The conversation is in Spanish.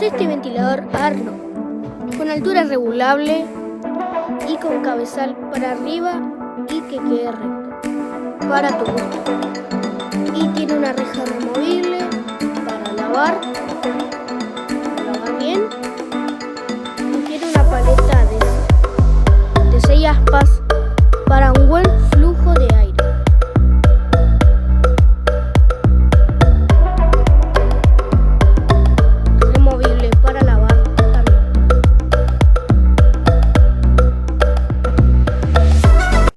Tenemos este ventilador Arno, con altura regulable y con cabezal para arriba y que quede recto, para tu gusto. Y tiene una reja removible para lavar bien. Y tiene una paleta de 6 aspas